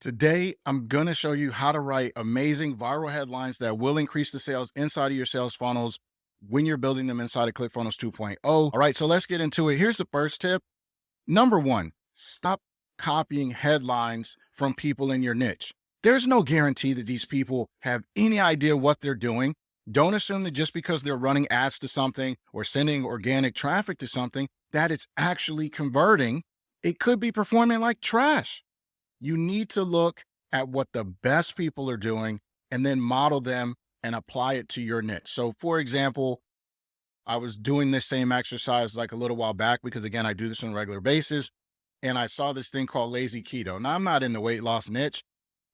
Today, I'm going to show you how to write amazing viral headlines that will increase the sales inside of your sales funnels when you're building them inside of Clickfunnels 2.0. All right, so let's get into it. Here's the first tip. Number one, stop copying headlines from people in your niche. There's no guarantee that these people have any idea what they're doing. Don't assume that just because they're running ads to something or sending organic traffic to something, that it's actually converting. It could be performing like trash. You need to look at what the best people are doing and then model them and apply it to your niche. So for example, I was doing this same exercise like a little while back because again, I do this on a regular basis and I saw this thing called lazy keto. Now I'm not in the weight loss niche,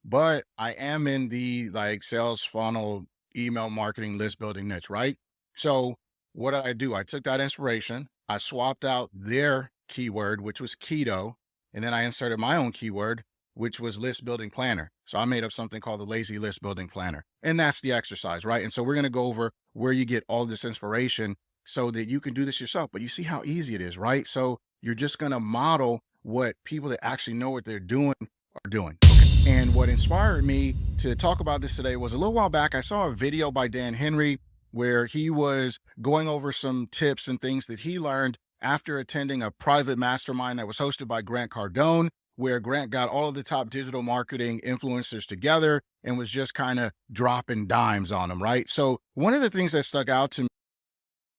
but I am in the like sales funnel, email marketing, list building niche, right? So what did I do? I took that inspiration, I swapped out their keyword, which was keto, and then I inserted my own keyword, which was list building planner. So I made up something called the lazy list building planner. And that's the exercise, right? And so we're going to go over where you get all this inspiration so that you can do this yourself. But you see how easy it is, right? So you're just going to model what people that actually know what they're doing are doing. And what inspired me to talk about this today was a little while back, I saw a video by Dan Henry where he was going over some tips and things that he learned after attending a private mastermind that was hosted by Grant Cardone, where Grant got all of the top digital marketing influencers together and was just kind of dropping dimes on them, right? So one of the things that stuck out to me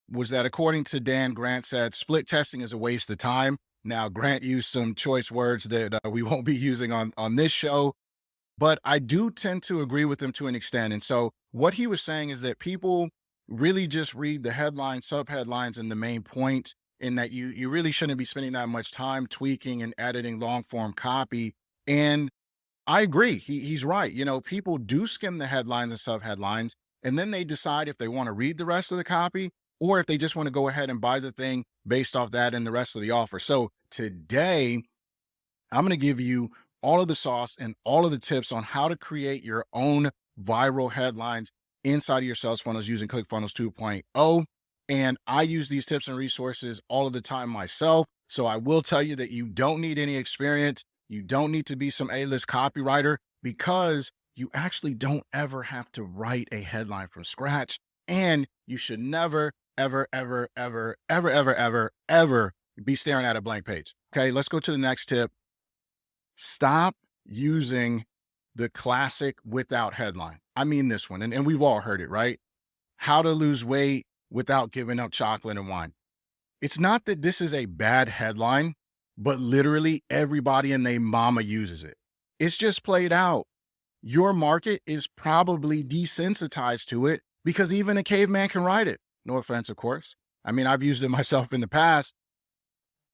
was that according to Dan, Grant said split testing is a waste of time. Now, Grant used some choice words that we won't be using on this show, but I do tend to agree with him to an extent. And so what he was saying is that people really just read the headlines, subheadlines, and the main points, in that you really shouldn't be spending that much time tweaking and editing long form copy. And I agree. He's right. You know, people do skim the headlines and subheadlines, and then they decide if they want to read the rest of the copy or if they just want to go ahead and buy the thing based off that and the rest of the offer. So today, I'm going to give you all of the sauce and all of the tips on how to create your own viral headlines inside of your sales funnels using ClickFunnels 2.0. And I use these tips and resources all of the time myself. So I will tell you that you don't need any experience. You don't need to be some A-list copywriter because you actually don't ever have to write a headline from scratch. And you should never, ever, ever, ever, ever, ever, ever, ever be staring at a blank page. Okay, let's go to the next tip. Stop using the classic without headline. I mean this one, and we've all heard it, right? How to lose weight without giving up chocolate and wine. It's not that this is a bad headline, but literally everybody and their mama uses it. It's just played out. Your market is probably desensitized to it because even a caveman can write it. No offense, of course. I mean, I've used it myself in the past,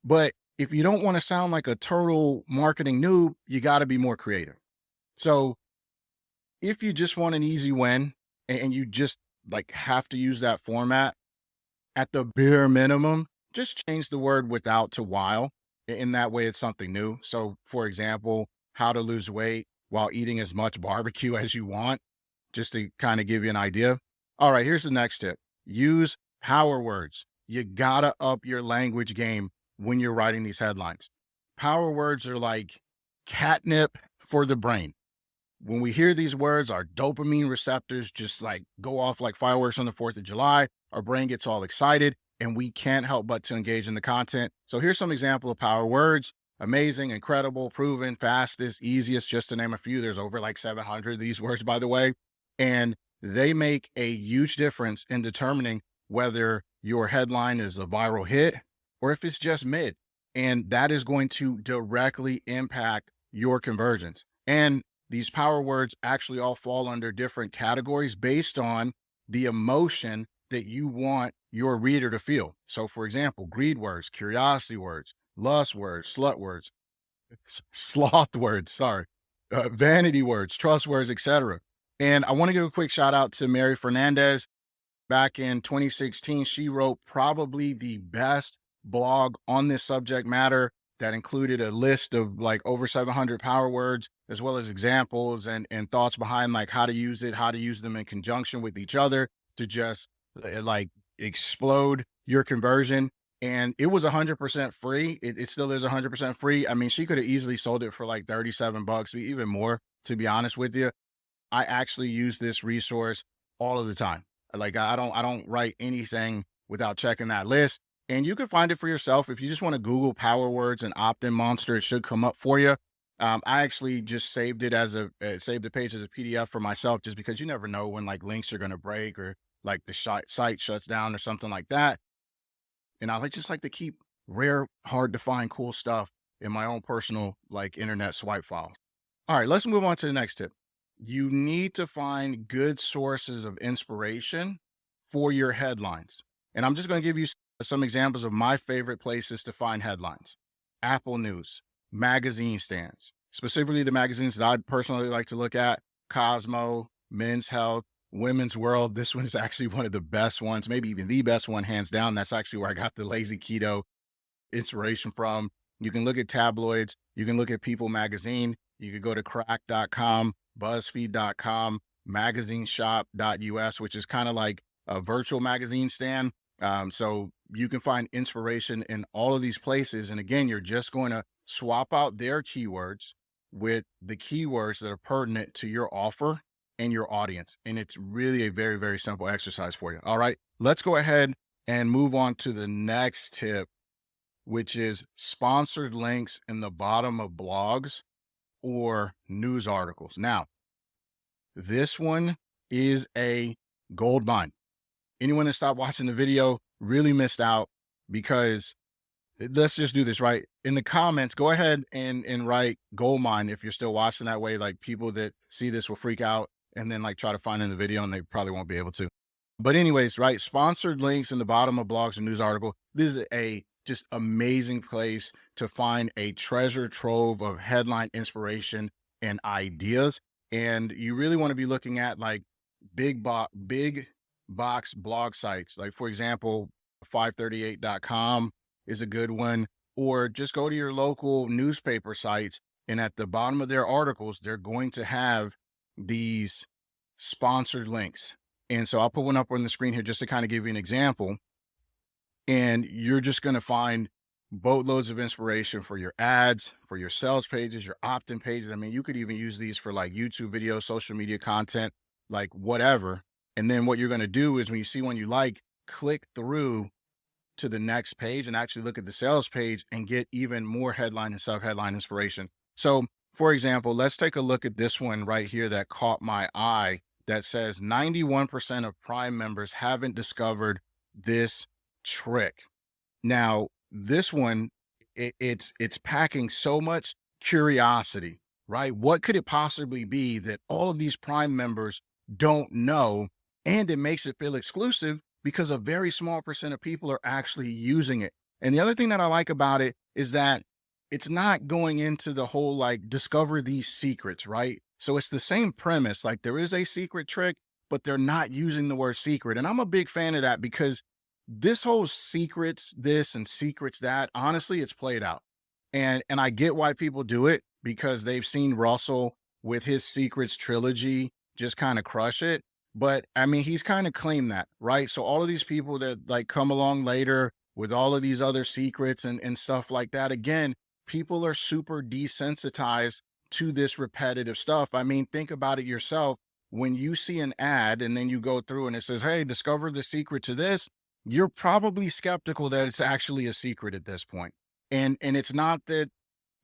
but if you don't want to sound like a total marketing noob, you got to be more creative. So if you just want an easy win and you just like have to use that format, at the bare minimum, just change the word without to while. In that way, it's something new. So for example, how to lose weight while eating as much barbecue as you want, just to kind of give you an idea. All right, here's the next tip. Use power words. You gotta up your language game when you're writing these headlines. Power words are like catnip for the brain. When we hear these words, our dopamine receptors just like go off like fireworks on the 4th of July. Our brain gets all excited and we can't help but to engage in the content. So here's some example of power words. Amazing, incredible, proven, fastest, easiest, just to name a few. There's over like 700 of these words, by the way. And they make a huge difference in determining whether your headline is a viral hit or if it's just mid. And that is going to directly impact your conversions. And these power words actually all fall under different categories based on the emotion that you want your reader to feel. So for example, greed words, curiosity words, lust words, slut words, sloth words, sorry, vanity words, trust words, etc. And I want to give a quick shout out to Mary Fernandez. Back in 2016, she wrote probably the best blog on this subject matter that included a list of like over 700 power words, as well as examples and thoughts behind like how to use it, how to use them in conjunction with each other to just like explode your conversion. and it was 100% free. It still is 100% free. I mean, she could have easily sold it for like 37 bucks, even more, to be honest with you. I actually use this resource all of the time. Like I don't write anything without checking that list. And you can find it for yourself. If you just want to Google power words and opt-in monster, it should come up for you. I actually just saved it as saved the page as a PDF for myself, just because you never know when like links are going to break, or like the site shuts down or something like that. And just like to keep rare, hard to find cool stuff in my own personal like internet swipe files. All right, let's move on to the next tip. You need to find good sources of inspiration for your headlines. And I'm just going to give you some examples of my favorite places to find headlines: Apple News, magazine stands, specifically the magazines that I personally like to look at: Cosmo, Men's Health, Women's World. This one is actually one of the best ones, maybe even the best one, hands down. That's actually where I got the lazy keto inspiration from. You can look at tabloids. You can look at People Magazine. You could go to crack.com, buzzfeed.com, magazineshop.us, which is kind of like a virtual magazine stand. So you can find inspiration in all of these places. And again, you're just going to swap out their keywords with the keywords that are pertinent to your offer and your audience. And it's really a very, very simple exercise for you. All right, let's go ahead and move on to the next tip, which is sponsored links in the bottom of blogs or news articles. Now, this one is a gold mine. Anyone that stopped watching the video really missed out, because let's just do this right. In the comments, go ahead and write gold mine if you're still watching. That way, like, people that see this will freak out and then like try to find in the video, and they probably won't be able to. But anyways, right, sponsored links in the bottom of blogs and news article. This is a just amazing place to find a treasure trove of headline inspiration and ideas. And you really want to be looking at like big box blog sites. Like, for example, 538.com is a good one, or just go to your local newspaper sites, and at the bottom of their articles, they're going to have these sponsored links. And so I'll put one up on the screen here just to kind of give you an example. And you're just going to find boatloads of inspiration for your ads, for your sales pages, your opt-in pages. I mean, you could even use these for like YouTube videos, social media content, like whatever. And then what you're going to do is, when you see one you like, click through to the next page and actually look at the sales page and get even more headline and sub-headline inspiration. So, for example, let's take a look at this one right here that caught my eye, that says 91% of Prime members haven't discovered this trick. Now, this one, it's packing so much curiosity, right? What could it possibly be that all of these Prime members don't know? And it makes it feel exclusive because a very small percent of people are actually using it. And the other thing that I like about it is that it's not going into the whole like discover these secrets, right? So it's the same premise. Like, there is a secret trick, but they're not using the word secret. And I'm a big fan of that, because this whole secrets this and secrets that, honestly, it's played out. And I get why people do it, because they've seen Russell with his secrets trilogy just kind of crush it. But I mean, he's kind of claimed that, right? So all of these people that like come along later with all of these other secrets and stuff like that, again, people are super desensitized to this repetitive stuff. I mean, think about it yourself. When you see an ad and then you go through and it says, hey, discover the secret to this, you're probably skeptical that it's actually a secret at this point. And it's not that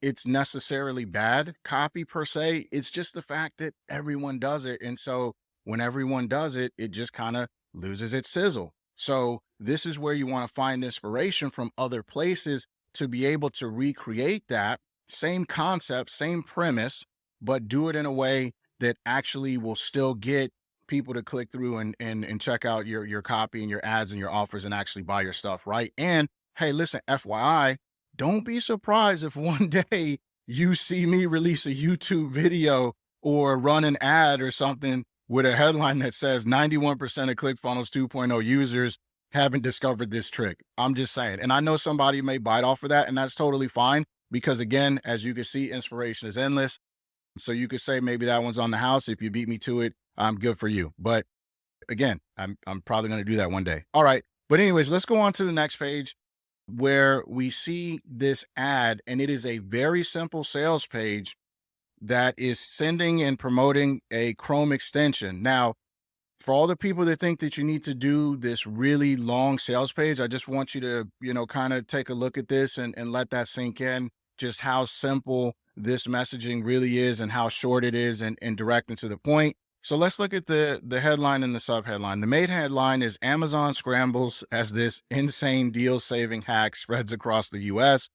it's necessarily bad copy per se. It's just the fact that everyone does it. And so when everyone does it, it just kind of loses its sizzle. So this is where you want to find inspiration from other places to be able to recreate that same concept, same premise, but do it in a way that actually will still get people to click through and check out your copy and your ads and your offers and actually buy your stuff, right? And hey, listen, FYI, don't be surprised if one day you see me release a YouTube video or run an ad or something with a headline that says 91% of ClickFunnels 2.0 users haven't discovered this trick. I'm just saying. And I know somebody may bite off of that, and that's totally fine, because again, as you can see, inspiration is endless. So you could say maybe that one's on the house. If you beat me to it, I'm good for you. But again, I'm probably going to do that one day. All right. But anyways, let's go on to the next page. where we see this ad, and it is a very simple sales page that is sending and promoting a Chrome extension. Now, for all the people that think that you need to do this really long sales page, I just want you to, kind of take a look at this and let that sink in, just how simple this messaging really is and how short it is and direct and to the point. So let's look at the headline and the sub headline. The main headline is Amazon scrambles as this insane deal saving hack spreads across the US.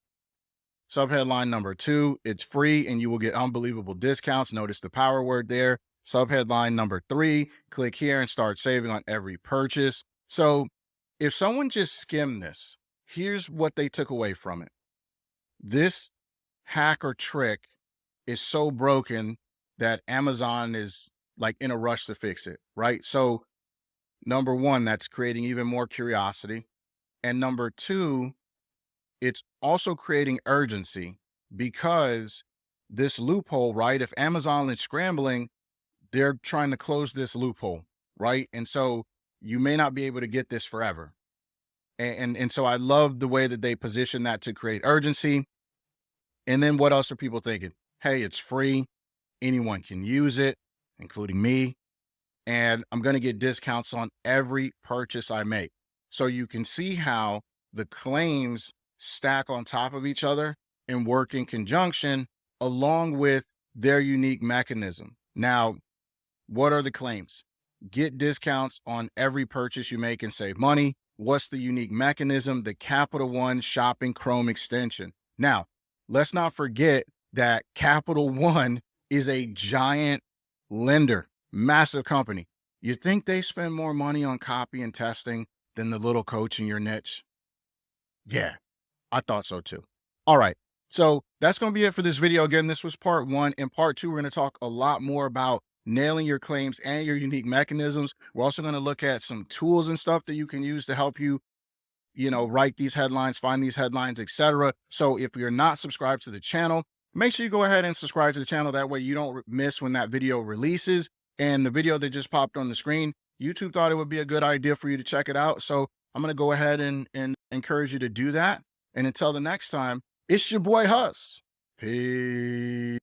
Subheadline number 2, it's free and you will get unbelievable discounts. Notice the power word there. Subheadline number 3, click here and start saving on every purchase. So if someone just skimmed this, here's what they took away from it. This hack or trick is so broken that Amazon is like in a rush to fix it, right? So number 1, that's creating even more curiosity. And number 2, it's also creating urgency because this loophole, right? If Amazon is scrambling, they're trying to close this loophole, right? And so you may not be able to get this forever. And so I love the way that they position that to create urgency. And then what else are people thinking? Hey, it's free. Anyone can use it, including me. And I'm going to get discounts on every purchase I make. So you can see how the claims stack on top of each other and work in conjunction along with their unique mechanism. Now, what are the claims? Get discounts on every purchase you make and save money. What's the unique mechanism? The Capital One shopping Chrome extension. Now, let's not forget that Capital One is a giant lender, massive company. You think they spend more money on copy and testing than the little coach in your niche? Yeah, I thought so too. All right. So that's going to be it for this video. Again, this was part 1. In part 2, we're going to talk a lot more about nailing your claims and your unique mechanisms. We're also going to look at some tools and stuff that you can use to help you, write these headlines, find these headlines, etc. So if you're not subscribed to the channel, make sure you go ahead and subscribe to the channel. That way you don't miss when that video releases. And the video that just popped on the screen, YouTube thought it would be a good idea for you to check it out. So I'm going to go ahead and encourage you to do that. And until the next time, it's your boy Huss. Peace.